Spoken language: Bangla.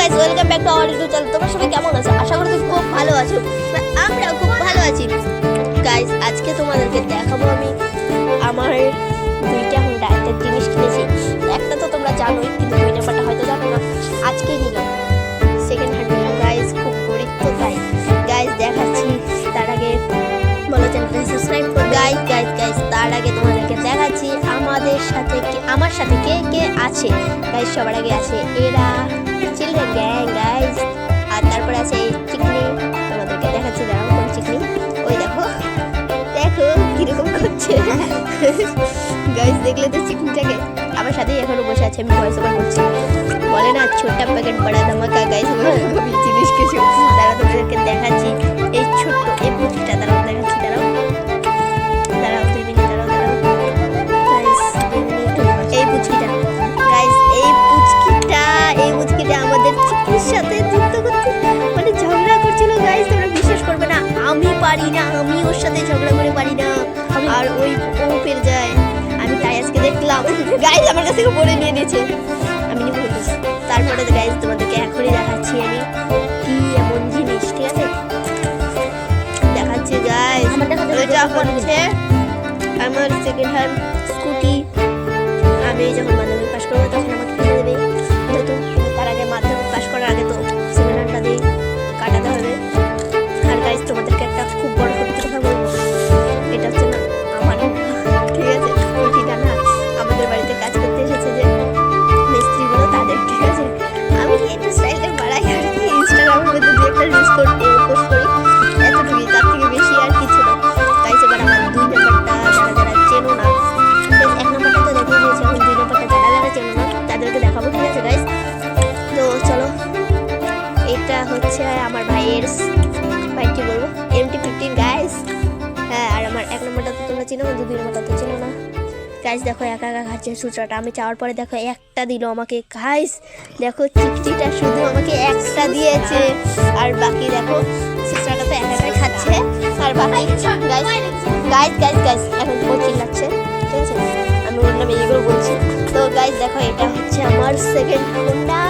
Guys, welcome back to our YouTube channel. তোমরা সবাই কেমন আছো? আশা করি তুমি খুব ভালো আছো। আমরাও খুব ভালো আছি। গাইস, আজকে তোমাদেরকে দেখাবো আমি আমার দুইটা হোন্ডা একটা জিনিস কিনেছি। একটা তো তোমরা জানোই, কিন্তু দুই নাম্বারটা হয়তো জানো না। আজকেই নিলাম, সেকেন্ড হ্যান্ড নিলাম। গাইস, খুব গরিব তো তাই। গাইস, দেখাচ্ছি। তার আগে বলো চ্যানেলটা সাবস্ক্রাইব করো। গাইস গাইস গাইস তার আগে তোমাদেরকে দেখাচ্ছি আমার সাথে কে কে আছে। গাইস, সবার আগে আছে এরা চিলড্রেন গ্যাং গাইস, আর তারপরে আছে এই চিকনি। তোমাদেরকে দেখাচ্ছি, দাঁড়াও কোন চিকনি। ওই দেখো দেখো কিরকম করছে। গাইস, দেখলে তো চিকনিটাকে। আমার সাথেই এখনো বসে আছে, আমি ভয়েস ওভার করছি। বলে না ছোট্টা প্যাকেট বড়া ধামাকা। গাইস, ওই জিনিস কিছু দাঁড়া তোমাদেরকে দেখাচ্ছি। এই ছোট্ট এই পুচকিটা দাঁড়াও দেখাচ্ছি। দাঁড়াও 2 মিনিট দাঁড়াও। গাইস, এই পুচকিটা। গাইস, এই পুচকিটা আমাদের চিকির সাথে যুদ্ধ করতে মানে ঝগড়া করছিল। গাইস, তোমরা বিশ্বাস করবে না, আমি পারি না, আমি ওর সাথে ঝগড়া করে পারি না, আর ও পেরে যায়। আমি তাই আজকে দেখলাম। গাইস, আমার কাছ থেকে পড়ে নিয়ে নিয়েছে, আমি নিয়ে বলতেছি। তারপরে গাইস, তোমাদেরকে এখনই দেখাচ্ছি আমি কি এমন জিনিস। ঠিক আছে, দেখাচ্ছি। গাইস, এটা হচ্ছে আমার সেকেন্ড হ্যান্ড স্কুটি। আমি যখন মাধ্যমিক পাস করবো তখন আমাকে কিনে দেবে হয়তো, কিন্তু তার আগে মাধ্যমিক পাস করার আগে তো সেকেন্ড হ্যান্ডটা দিয়ে কাটাতে হবে। আর গাইস, তোমাদেরকে একটা খুব বড় সত্যি কথা বলবো। এটা হচ্ছে না আমার, ঠিক আছে, স্কুটিটা না আমাদের বাড়িতে কাজ করতে এসেছে যে মিস্ত্রিগুলো তাদের। ঠিক আছে, আমি একটু স্টাইলটা বাড়াই আর কি, ইনস্টাগ্রামের মধ্যে দু একটা রিলস পোস্ট করি, এতটুকুই, তার থেকে বেশি আর কিছু না। গাইস, এবার আমার 2 নাম্বারটা যারা চেনো না, এক নাম্বারটা তো দেখিয়ে দিয়েছি, এখন 2 নাম্বারটা যারা চেনো না তাদেরকে দেখাবো। ঠিক আছে গাইস, তো চলো। এটা হচ্ছে আমার ভাইয়ের, ভাই কি বলবো, MT-15 গাইস। হ্যাঁ, আর আমার 1 নাম্বারটা তো তোমরা চিনো, কিন্তু 2 নাম্বারটা তো চিনো না। গাইস, দেখো একা একা খাচ্ছে সুচরাটা। আমি চাওয়ার পরে দেখো একটা দিল আমাকে। গাইস, দেখো চিকটিটা শুধু আমাকে একটা দিয়েছে, আর বাকি দেখো সুচরাটা তো একা একাই খাচ্ছে, আর বাকি গাইস এখন কোচিং লাগছে। ঠিক আছে, আমি ওর নামে এগুলো বলছি। তো গাইস, দেখো এটা হচ্ছে আমার সেকেন্ড হোন্ডা।